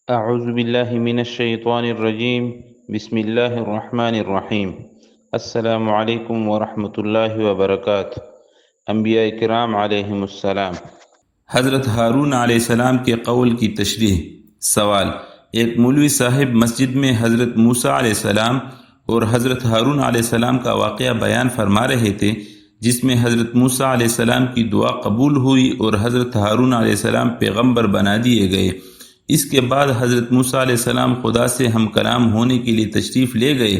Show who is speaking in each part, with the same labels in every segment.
Speaker 1: اعوذ باللہ من الشیطان الرجیم بسم اللہ الرحمن الرحیم السلام علیکم ورحمۃ اللہ وبرکاتہ۔ انبیاء کرام علیہم السلام۔
Speaker 2: حضرت ہارون علیہ السلام کے قول کی تشریح۔ سوال: ایک مولوی صاحب مسجد میں حضرت موسیٰ علیہ السلام اور حضرت ہارون علیہ السلام کا واقعہ بیان فرما رہے تھے، جس میں حضرت موسیٰ علیہ السلام کی دعا قبول ہوئی اور حضرت ہارون علیہ السلام پیغمبر بنا دیے گئے۔ اس کے بعد حضرت موسیٰ علیہ السلام خدا سے ہم کلام ہونے کے لیے تشریف لے گئے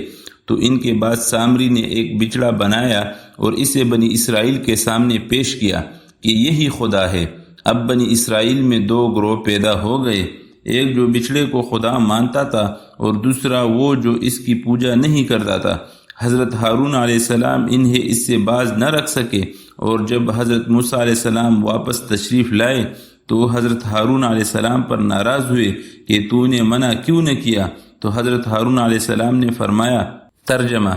Speaker 2: تو ان کے بعد سامری نے ایک بچڑا بنایا اور اسے بنی اسرائیل کے سامنے پیش کیا کہ یہی خدا ہے۔ اب بنی اسرائیل میں دو گروہ پیدا ہو گئے، ایک جو بچڑے کو خدا مانتا تھا اور دوسرا وہ جو اس کی پوجا نہیں کرتا تھا۔ حضرت ہارون علیہ السلام انہیں اس سے باز نہ رکھ سکے، اور جب حضرت موسیٰ علیہ السلام واپس تشریف لائے تو حضرت ہارون علیہ السلام پر ناراض ہوئے کہ تو نے منع کیوں نہ کیا؟ تو حضرت ہارون علیہ السلام نے فرمایا: ترجمہ: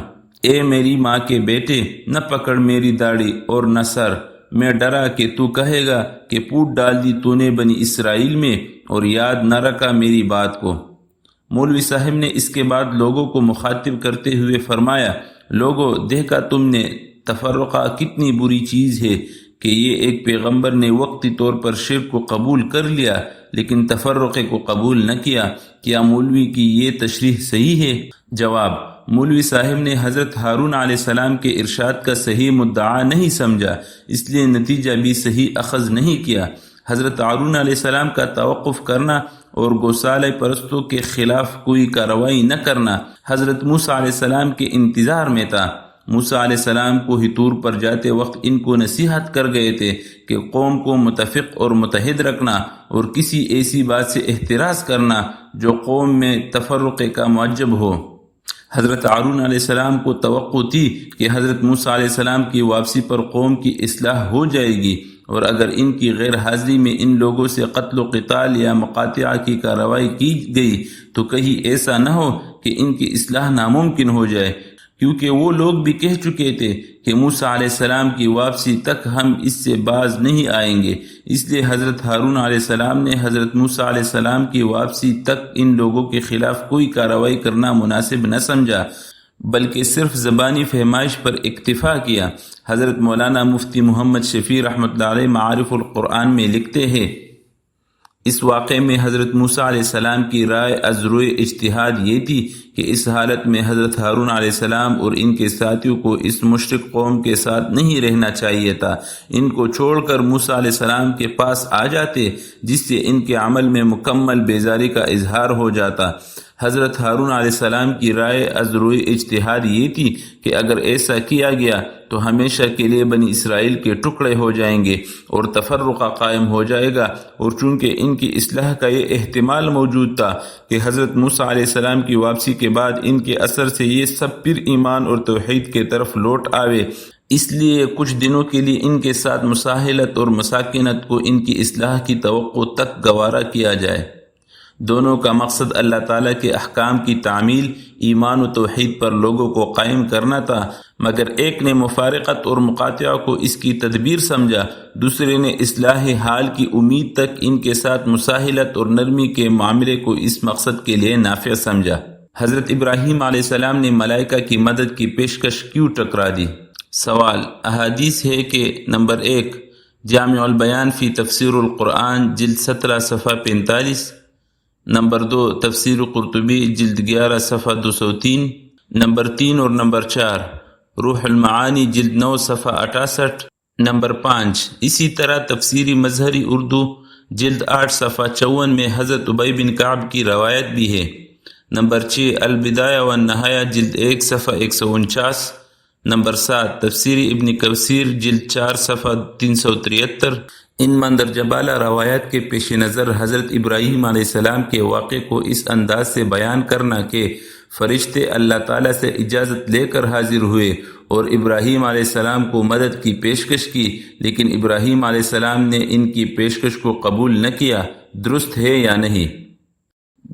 Speaker 2: اے میری ماں کے بیٹے، نہ پکڑ میری داڑھی اور نہ سر، میں ڈرا کہ تو کہے گا کہ پوٹ ڈال دی تو نے بنی اسرائیل میں اور یاد نہ رکھا میری بات کو۔ مولوی صاحب نے اس کے بعد لوگوں کو مخاطب کرتے ہوئے فرمایا: لوگو، دیکھا تم نے تفرقہ کتنی بری چیز ہے کہ یہ ایک پیغمبر نے وقتی طور پر شرک کو قبول کر لیا لیکن تفرقے کو قبول نہ کیا۔ کیا مولوی کی یہ تشریح صحیح ہے؟ جواب: مولوی صاحب نے حضرت ہارون علیہ السلام کے ارشاد کا صحیح مدعا نہیں سمجھا، اس لیے نتیجہ بھی صحیح اخذ نہیں کیا۔ حضرت ہارون علیہ السلام کا توقف کرنا اور گوسالے پرستوں کے خلاف کوئی کارروائی نہ کرنا حضرت موسیٰ علیہ السلام کے انتظار میں تھا۔ موسیٰ علیہ السلام کو ہی طور پر جاتے وقت ان کو نصیحت کر گئے تھے کہ قوم کو متفق اور متحد رکھنا اور کسی ایسی بات سے احتراز کرنا جو قوم میں تفرقے کا موجب ہو۔ حضرت ہارون علیہ السلام کو توقع تھی کہ حضرت موسیٰ علیہ السلام کی واپسی پر قوم کی اصلاح ہو جائے گی، اور اگر ان کی غیر حاضری میں ان لوگوں سے قتل و قتال یا مقاطعہ کی کارروائی کی گئی تو کہیں ایسا نہ ہو کہ ان کی اصلاح ناممکن ہو جائے، کیونکہ وہ لوگ بھی کہہ چکے تھے کہ موسیٰ علیہ السلام کی واپسی تک ہم اس سے باز نہیں آئیں گے۔ اس لیے حضرت ہارون علیہ السلام نے حضرت موسیٰ علیہ السلام کی واپسی تک ان لوگوں کے خلاف کوئی کارروائی کرنا مناسب نہ سمجھا، بلکہ صرف زبانی فہمائش پر اکتفا کیا۔ حضرت مولانا مفتی محمد شفیع رحمۃ اللہ علیہ معارف القرآن میں لکھتے ہیں: اس واقعے میں حضرت موسیٰ علیہ السلام کی رائے از روئے اجتہاد یہ تھی کہ اس حالت میں حضرت ہارون علیہ السلام اور ان کے ساتھیوں کو اس مشرک قوم کے ساتھ نہیں رہنا چاہیے تھا، ان کو چھوڑ کر موسیٰ علیہ السلام کے پاس آ جاتے، جس سے ان کے عمل میں مکمل بیزاری کا اظہار ہو جاتا۔ حضرت ہارون علیہ السلام کی رائے از روئے اجتہاد یہ تھی کہ اگر ایسا کیا گیا تو ہمیشہ کے لیے بنی اسرائیل کے ٹکڑے ہو جائیں گے اور تفرقہ قائم ہو جائے گا، اور چونکہ ان کی اصلاح کا یہ احتمال موجود تھا کہ حضرت موسیٰ علیہ السلام کی واپسی کے بعد ان کے اثر سے یہ سب پھر ایمان اور توحید کے طرف لوٹ آوے، اس لیے کچھ دنوں کے لیے ان کے ساتھ مساہلت اور مساکنت کو ان کی اصلاح کی توقع تک گوارا کیا جائے۔ دونوں کا مقصد اللہ تعالیٰ کے احکام کی تعمیل، ایمان و توحید پر لوگوں کو قائم کرنا تھا، مگر ایک نے مفارقت اور مقاطعہ کو اس کی تدبیر سمجھا، دوسرے نے اصلاح حال کی امید تک ان کے ساتھ مساہلت اور نرمی کے معاملے کو اس مقصد کے لیے نافع سمجھا۔ حضرت ابراہیم علیہ السلام نے ملائکہ کی مدد کی پیشکش کیوں ٹکرا دی؟ سوال: احادیث ہے کہ نمبر 1 جامع البیان فی تفسیر القرآن جلد 17 صفحہ 45، نمبر 2 تفسیر قرطبی جلد 11 صفحہ 203، نمبر 3 اور نمبر 4 روح المعانی جلد 9 صفحہ 68، نمبر 5 اسی طرح تفسیری مظہری اردو جلد 8 صفحہ 54 میں حضرت ابی بن کعب کی روایت بھی ہے، نمبر 6 البدایہ والنہایہ جلد 1 صفحہ 149، نمبر 7 تفسیری ابن کثیر جلد 4 صفحہ 373۔ ان مندرجبالہ روایات کے پیش نظر حضرت ابراہیم علیہ السلام کے واقعے کو اس انداز سے بیان کرنا کہ فرشتے اللہ تعالیٰ سے اجازت لے کر حاضر ہوئے اور ابراہیم علیہ السلام کو مدد کی پیشکش کی، لیکن ابراہیم علیہ السلام نے ان کی پیشکش کو قبول نہ کیا، درست ہے یا نہیں؟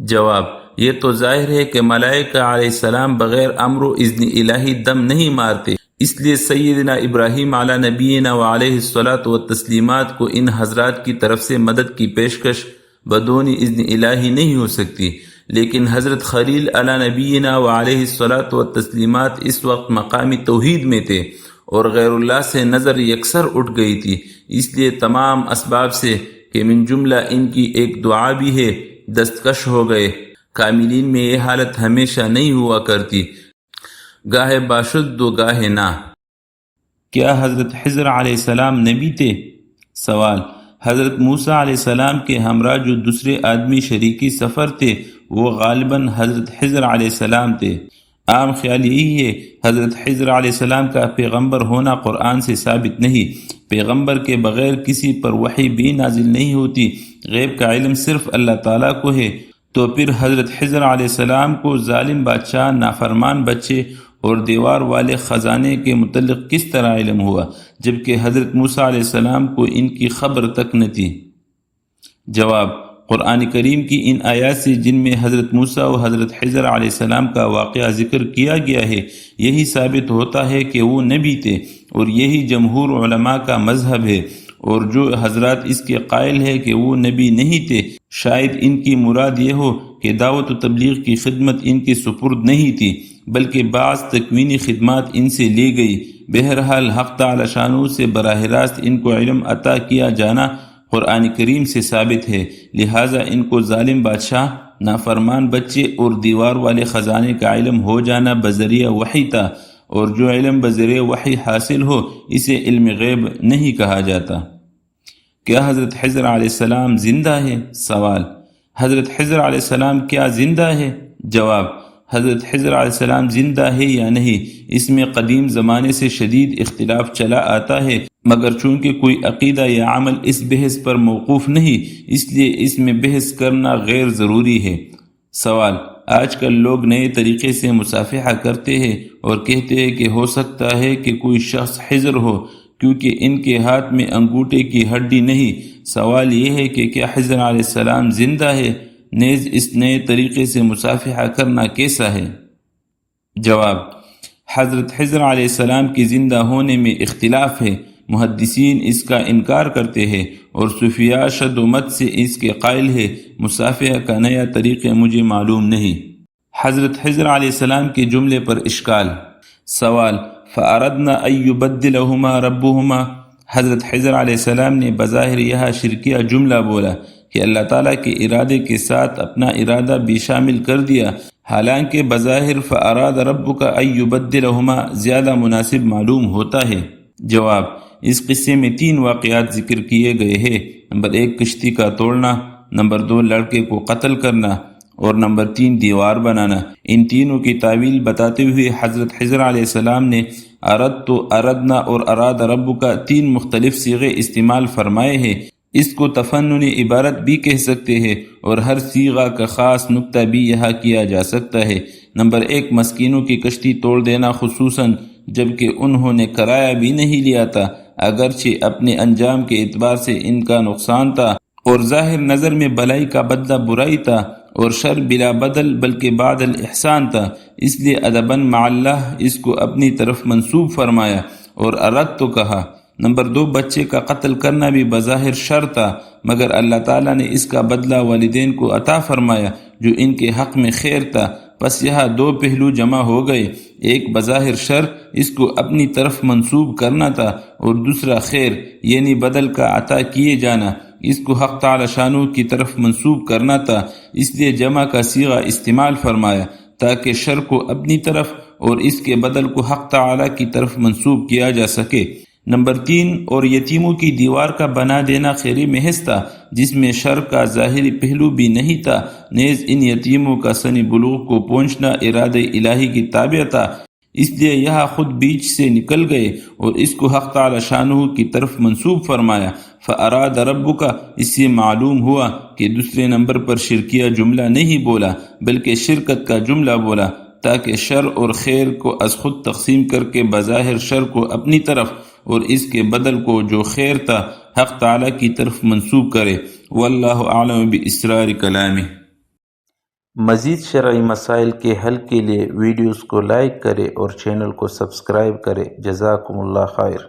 Speaker 2: جواب: یہ تو ظاہر ہے کہ ملائکہ علیہ السلام بغیر امر و اذن الہی دم نہیں مارتے، اس لیے سیدنا ابراہیم علی نبینا وعلیہ الصلاۃ والتسلیمات کو ان حضرات کی طرف سے مدد کی پیشکش بدون اذن الہی نہیں ہو سکتی، لیکن حضرت خلیل علی نبینا و علیہ الصلاۃ والتسلیمات اس وقت مقامی توحید میں تھے اور غیر اللہ سے نظر یکسر اٹھ گئی تھی، اس لیے تمام اسباب سے کہ من جملہ ان کی ایک دعا بھی ہے دستکش ہو گئے۔ کاملین میں یہ حالت ہمیشہ نہیں ہوا کرتی، گاہے باشد و گاہے نہ۔ کیا حضرت خضر علیہ السلام نبی تھے؟ سوال: حضرت موسیٰ علیہ السلام کے ہمراہ جو دوسرے آدمی شریکی سفر تھے وہ غالباً حضرت خضر علیہ السلام تھے۔ عام خیال یہی ہے حضرت خضر علیہ السلام کا پیغمبر ہونا قرآن سے ثابت نہیں۔ پیغمبر کے بغیر کسی پر وحی بھی نازل نہیں ہوتی، غیب کا علم صرف اللہ تعالیٰ کو ہے، تو پھر حضرت خضر علیہ السلام کو ظالم بادشاہ، نافرمان بچے اور دیوار والے خزانے کے متعلق کس طرح علم ہوا، جبکہ حضرت موسیٰ علیہ السلام کو ان کی خبر تک نہ تھی؟ جواب: قرآن کریم کی ان آیات سے جن میں حضرت موسیٰ و حضرت خضر علیہ السلام کا واقعہ ذکر کیا گیا ہے، یہی ثابت ہوتا ہے کہ وہ نبی تھے، اور یہی جمہور علماء کا مذہب ہے، اور جو حضرات اس کے قائل ہے کہ وہ نبی نہیں تھے، شاید ان کی مراد یہ ہو کہ دعوت و تبلیغ کی خدمت ان کے سپرد نہیں تھی، بلکہ بعض تکوینی خدمات ان سے لی گئی۔ بہرحال حق تعالی شانہ سے براہ راست ان کو علم عطا کیا جانا قرآن کریم سے ثابت ہے، لہٰذا ان کو ظالم بادشاہ، نافرمان بچے اور دیوار والے خزانے کا علم ہو جانا بذریعہ وحی تھا، اور جو علم بذریعہ وحی حاصل ہو اسے علم غیب نہیں کہا جاتا۔ کیا حضرت خضر علیہ السلام زندہ ہے؟ سوال: حضرت خضر علیہ السلام کیا زندہ ہے؟ جواب: حضرت خضر علیہ السلام زندہ ہے یا نہیں، اس میں قدیم زمانے سے شدید اختلاف چلا آتا ہے، مگر چونکہ کوئی عقیدہ یا عمل اس بحث پر موقوف نہیں، اس لیے اس میں بحث کرنا غیر ضروری ہے۔ سوال: آج کل لوگ نئے طریقے سے مصافحہ کرتے ہیں اور کہتے ہیں کہ ہو سکتا ہے کہ کوئی شخص خضر ہو کیونکہ ان کے ہاتھ میں انگوٹھے کی ہڈی نہیں۔ سوال یہ ہے کہ کیا خضر علیہ السلام زندہ ہے؟ نیز اس نئے طریقے سے مصافحہ کرنا کیسا ہے؟ جواب: حضرت خضر علیہ السلام کی زندہ ہونے میں اختلاف ہے، محدثین اس کا انکار کرتے ہیں اور صوفیاء شد و مت سے اس کے قائل ہے۔ مصافحہ کا نیا طریقہ مجھے معلوم نہیں۔ حضرت خضر علیہ السلام کے جملے پر اشکال۔ سوال: فَأَرَدْنَا أَن يُبَدِّلَهُمَا رَبُّهُمَا، حضرت خضر علیہ السلام نے بظاہر یہ شرکیہ جملہ بولا کہ اللہ تعالیٰ کے ارادے کے ساتھ اپنا ارادہ بھی شامل کر دیا، حالانکہ بظاہر فَأَرَادَ رَبُّكَ أَن يُبَدِّلَهُمَا زیادہ مناسب معلوم ہوتا ہے۔ جواب: اس قصے میں 3 واقعات ذکر کیے گئے ہیں۔ نمبر 1 کشتی کا توڑنا، نمبر 2 لڑکے کو قتل کرنا، اور نمبر 3 دیوار بنانا۔ ان تینوں کی تعویل بتاتے ہوئے حضرت خضر علیہ السلام نے اردت، اردنا اور اراد رب کا 3 مختلف صیغے استعمال فرمائے ہیں۔ اس کو تفنن عبارت بھی کہہ سکتے ہیں، اور ہر صیغہ کا خاص نکتہ بھی یہاں کیا جا سکتا ہے۔ نمبر 1 مسکینوں کی کشتی توڑ دینا، خصوصاً جبکہ انہوں نے کرایہ بھی نہیں لیا تھا، اگرچہ اپنے انجام کے اعتبار سے ان کا نقصان تھا، اور ظاہر نظر میں بلائی کا بدلہ برائی تھا، اور شر بلا بدل بلکہ بعد الاحسان تھا، اس لیے ادباً مع اللہ اس کو اپنی طرف منسوب فرمایا اور ارد تو کہا۔ نمبر 2 بچے کا قتل کرنا بھی بظاہر شر تھا، مگر اللہ تعالیٰ نے اس کا بدلہ والدین کو عطا فرمایا جو ان کے حق میں خیر تھا، پس یہاں 2 پہلو جمع ہو گئے، ایک بظاہر شر اس کو اپنی طرف منسوب کرنا تھا، اور دوسرا خیر یعنی بدل کا عطا کیے جانا، اس کو حق تعالی شانہ کی طرف منسوب کرنا تھا، اس لیے جمع کا صیغہ استعمال فرمایا تاکہ شر کو اپنی طرف اور اس کے بدل کو حق تعالی کی طرف منسوب کیا جا سکے۔ نمبر 3 اور یتیموں کی دیوار کا بنا دینا خیر محض تھا، جس میں شر کا ظاہری پہلو بھی نہیں تھا، نیز ان یتیموں کا سن بلوغ کو پہنچنا ارادہ الہی کی تابع تھا، اس لیے یہاں خود بیچ سے نکل گئے اور اس کو حق تعالی شانہ کی طرف منسوب فرمایا۔ فَأَرَادَ رَبُّكَ، اس سے معلوم ہوا کہ دوسرے نمبر پر شرکیہ جملہ نہیں بولا بلکہ شرکت کا جملہ بولا، تاکہ شر اور خیر کو از خود تقسیم کر کے بظاہر شر کو اپنی طرف اور اس کے بدل کو جو خیر تھا حق تعالی کی طرف منسوب کرے۔ واللہ اعلم باسرار کلامہ۔
Speaker 1: مزید شرعی مسائل کے حل کے لیے ویڈیوز کو لائک کرے اور چینل کو سبسکرائب کرے۔ جزاکم اللہ خیر۔